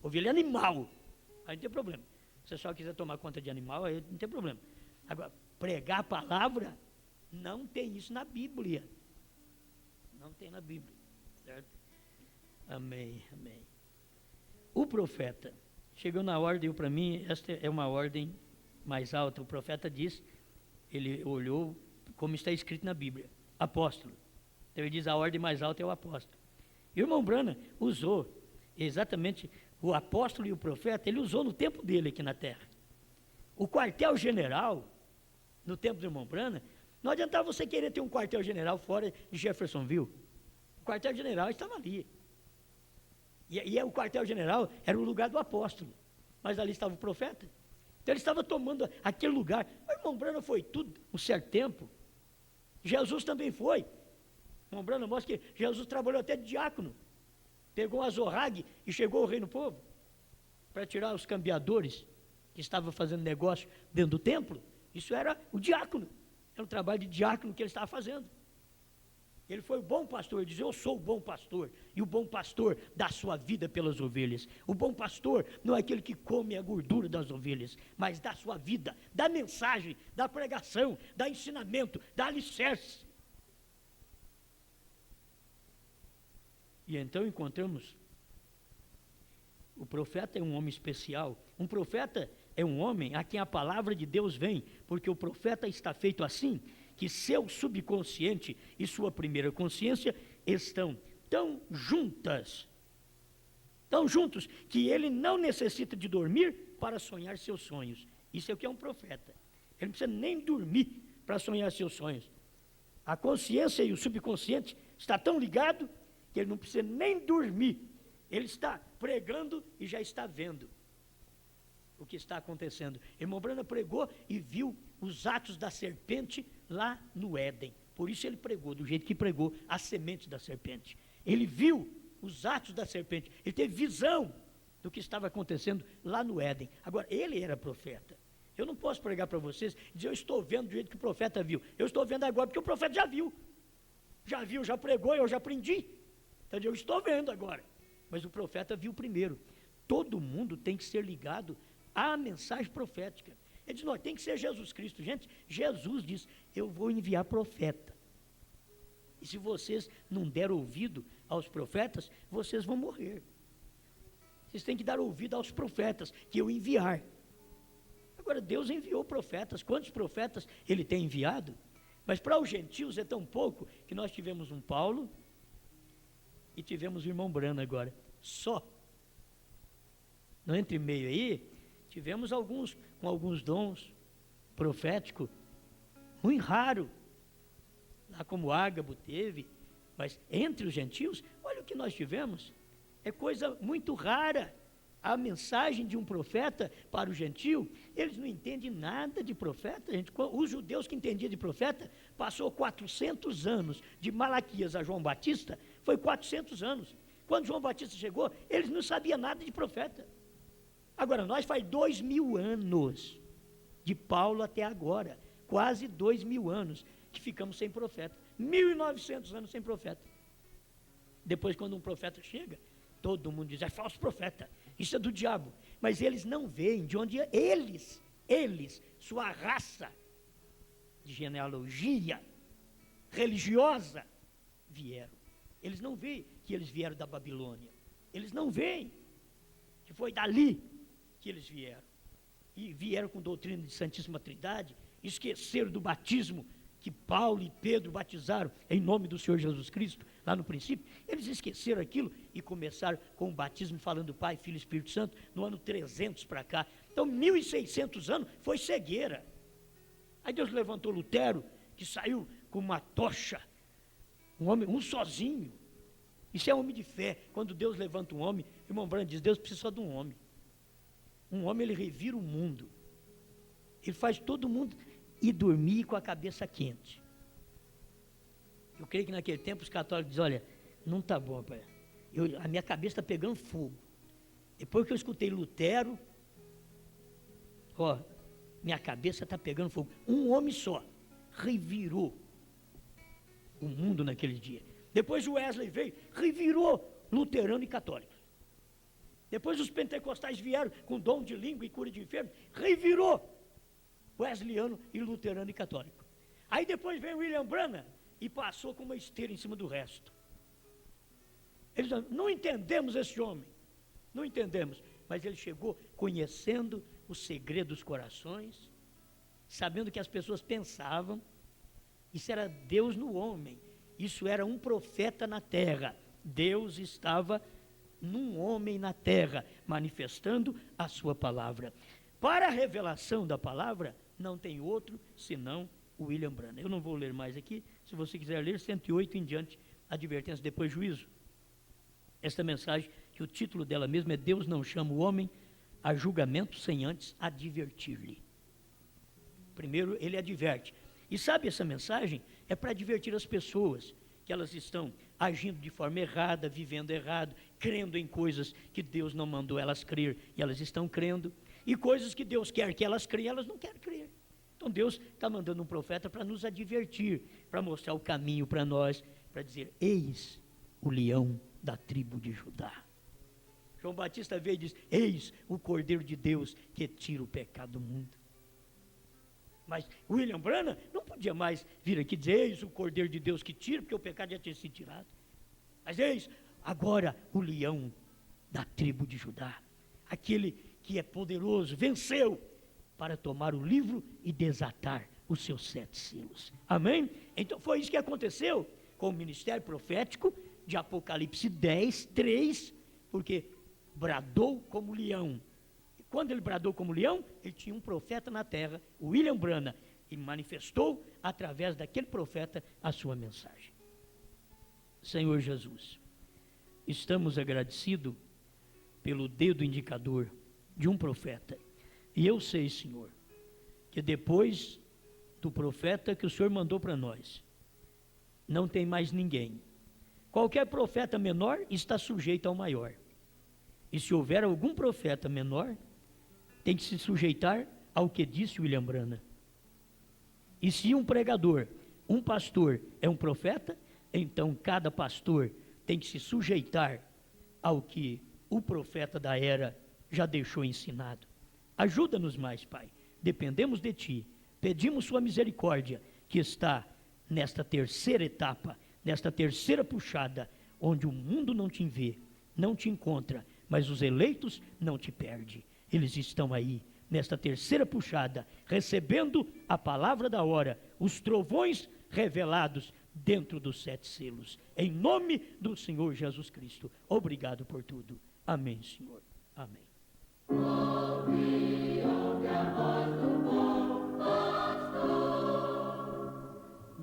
Speaker 2: Ovelha é animal. Aí não tem problema. Se você só quiser tomar conta de animal, aí não tem problema. Agora, pregar a palavra, não tem isso na Bíblia. Não tem na Bíblia. Certo? Amém, amém. O profeta, chegou na ordem, para mim, esta é uma ordem mais alta. O profeta diz, ele olhou como está escrito na Bíblia, apóstolo. Então ele diz, a ordem mais alta é o apóstolo. E o irmão Branham usou exatamente o apóstolo e o profeta, ele usou no tempo dele aqui na terra. O quartel-general, no tempo do irmão Branham, não adiantava você querer ter um quartel-general fora de Jeffersonville. O quartel-general estava ali. E o quartel-general era o lugar do apóstolo. Mas ali estava o profeta. Então ele estava tomando aquele lugar. O irmão Branham foi tudo, um certo tempo. Jesus também foi. O irmão Branham mostra que Jesus trabalhou até de diácono. Pegou um azorrague e chegou ao reino do povo para tirar os cambiadores que estavam fazendo negócio dentro do templo. Isso era o diácono. Era um trabalho de diácono que ele estava fazendo. Ele foi o bom pastor, ele diz, eu sou o bom pastor, e o bom pastor dá sua vida pelas ovelhas. O bom pastor não é aquele que come a gordura das ovelhas, mas dá sua vida, dá mensagem, dá pregação, dá ensinamento, dá alicerce. E então encontramos, o profeta é um homem especial. Um profeta é um homem a quem a palavra de Deus vem, porque o profeta está feito assim, que seu subconsciente e sua primeira consciência estão tão juntos, que ele não necessita de dormir para sonhar seus sonhos. Isso é o que é um profeta. Ele não precisa nem dormir para sonhar seus sonhos. A consciência e o subconsciente está tão ligado que ele não precisa nem dormir. Ele está pregando e já está vendo o que está acontecendo. Irmão Branham pregou e viu os atos da serpente lá no Éden. Por isso ele pregou, do jeito que pregou, as sementes da serpente. Ele viu os atos da serpente, ele teve visão do que estava acontecendo lá no Éden. Agora, ele era profeta. Eu não posso pregar para vocês e dizer, eu estou vendo do jeito que o profeta viu. Eu estou vendo agora porque o profeta já viu. Já viu, já pregou, eu já aprendi. Então, eu estou vendo agora. Mas o profeta viu primeiro. Todo mundo tem que ser ligado à mensagem profética. Ele diz, não, tem que ser Jesus Cristo. Gente, Jesus diz, eu vou enviar profeta. E se vocês não der ouvido aos profetas, vocês vão morrer. Vocês têm que dar ouvido aos profetas que eu enviar. Agora, Deus enviou profetas. Quantos profetas ele tem enviado? Mas para os gentios é tão pouco que nós tivemos um Paulo e tivemos o irmão Brana agora. Só. No entre meio aí, tivemos alguns com alguns dons proféticos, muito raro. Lá como Ágabo teve, mas entre os gentios, olha o que nós tivemos. É coisa muito rara. A mensagem de um profeta para o gentio, eles não entendem nada de profeta, gente. Os judeus que entendiam de profeta, passou 400 anos, de Malaquias a João Batista, foi 400 anos. Quando João Batista chegou, eles não sabiam nada de profeta. Agora, nós faz 2000 anos, de Paulo até agora, quase 2000 anos, que ficamos sem profeta. 1900 anos sem profeta. Depois, quando um profeta chega, todo mundo diz, é falso profeta, isso é do diabo. Mas eles não veem de onde eles, sua raça de genealogia religiosa, vieram. Eles não veem que eles vieram da Babilônia. Eles não veem que foi dali que eles vieram. E vieram com doutrina de Santíssima Trindade, esqueceram do batismo que Paulo e Pedro batizaram em nome do Senhor Jesus Cristo, lá no princípio. Eles esqueceram aquilo e começaram com o batismo falando Pai, Filho e Espírito Santo, no ano 300 para cá. Então, 1600 anos foi cegueira. Aí Deus levantou Lutero, que saiu com uma tocha, um homem, um sozinho. Isso é homem de fé. Quando Deus levanta um homem, o irmão Brando diz, Deus precisa só de um homem. Um homem, ele revira o mundo. Ele faz todo mundo ir dormir com a cabeça quente. Eu creio que naquele tempo os católicos dizem, olha, não está bom, pai. A minha cabeça está pegando fogo. Depois que eu escutei Lutero, minha cabeça está pegando fogo. Um homem só revirou o mundo naquele dia. Depois o Wesley veio, revirou luterano e católico. Depois os pentecostais vieram com dom de língua e cura de enfermos, revirou wesleyano e luterano e católico. Aí depois veio William Branham e passou com uma esteira em cima do resto. Eles não entendemos esse homem, não entendemos, mas ele chegou conhecendo o segredo dos corações, sabendo que as pessoas pensavam. Isso era Deus no homem, isso era um profeta na terra. Deus estava num homem na terra, manifestando a sua palavra. Para a revelação da palavra, não tem outro senão o William Branham. Eu não vou ler mais aqui, se você quiser ler 108 em diante, advertência, depois juízo. Esta mensagem, que o título dela mesmo é Deus não chama o homem a julgamento sem antes advertir-lhe. Primeiro ele adverte. E sabe, essa mensagem é para advertir as pessoas que elas estão agindo de forma errada, vivendo errado, crendo em coisas que Deus não mandou elas crer e elas estão crendo. E coisas que Deus quer que elas creiam, elas não querem crer. Então Deus está mandando um profeta para nos advertir, para mostrar o caminho para nós, para dizer, eis o leão da tribo de Judá. João Batista veio e diz, eis o Cordeiro de Deus que tira o pecado do mundo. Mas William Branham não podia mais vir aqui dizer, eis o Cordeiro de Deus que tira, porque o pecado já tinha sido tirado. Mas eis agora o leão da tribo de Judá, aquele que é poderoso, venceu para tomar o livro e desatar os seus 7 selos. Amém? Então foi isso que aconteceu com o ministério profético de Apocalipse 10, 3, porque bradou como leão. E quando ele bradou como leão, ele tinha um profeta na terra, o William Branham, e manifestou através daquele profeta a sua mensagem. Senhor Jesus, estamos agradecidos pelo dedo indicador de um profeta. E eu sei, Senhor, que depois do profeta que o Senhor mandou para nós, não tem mais ninguém. Qualquer profeta menor está sujeito ao maior. E se houver algum profeta menor, tem que se sujeitar ao que disse William Branham. E se um pregador, um pastor é um profeta, então cada pastor tem que se sujeitar ao que o profeta da era já deixou ensinado. Ajuda-nos mais, Pai. Dependemos de Ti. Pedimos Sua misericórdia, que está nesta terceira etapa, nesta terceira puxada, onde o mundo não te vê, não te encontra, mas os eleitos não te perdem. Eles estão aí, nesta terceira puxada, recebendo a palavra da hora, os trovões revelados dentro dos 7 selos. Em nome do Senhor Jesus Cristo. Obrigado por tudo. Amém, Senhor. Amém.
Speaker 3: Ouve a voz do bom pastor,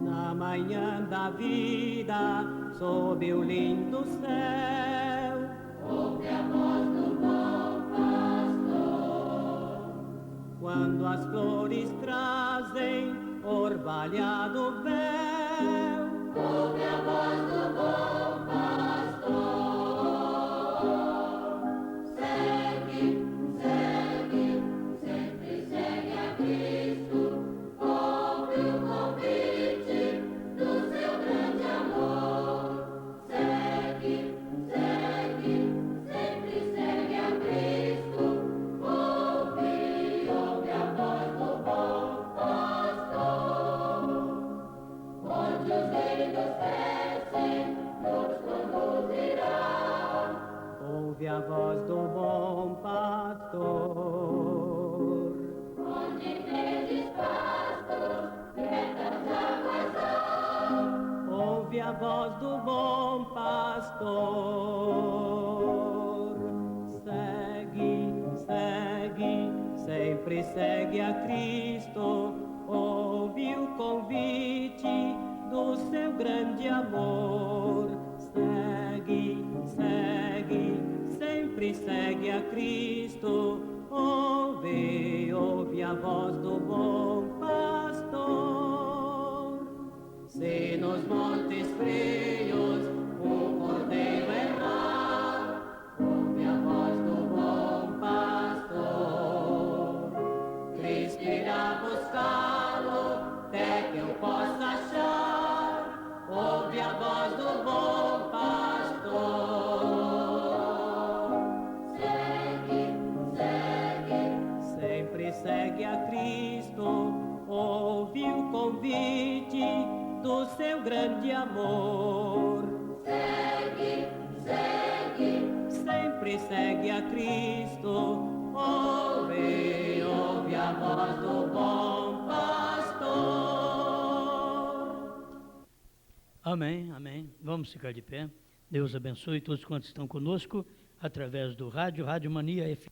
Speaker 3: na manhã da vida, sob o lindo céu. Ouve a voz do bom pastor, quando as flores trazem orvalhado véu. Ouve a voz do bom pastor, segue, sempre segue a Cristo. Ouve o convite do seu grande amor. Segue, sempre segue a Cristo. Ouve a voz do bom pastor. Onde os lírios crescem, nos conduzirá. Ouve a voz do bom pastor. Onde verdes pastos, quietas águas há. Ouve a voz do bom pastor. Segue, sempre segue a Cristo. Ouve o convite do seu grande amor. Segue, sempre segue a Cristo. Ouve a voz do bom pastor. Se nos montes frios o cordeiro errar, ouve a voz do bom pastor. Cristo irá buscá-lo até que eu possa achar. Ouve a voz do bom pastor. Sempre segue a Cristo. Ouve o convite do seu grande amor. Sempre segue a Cristo. Ouve a voz do bom pastor.
Speaker 2: Amém, amém. Vamos ficar de pé. Deus abençoe todos quantos estão conosco através do Rádio Mania FM.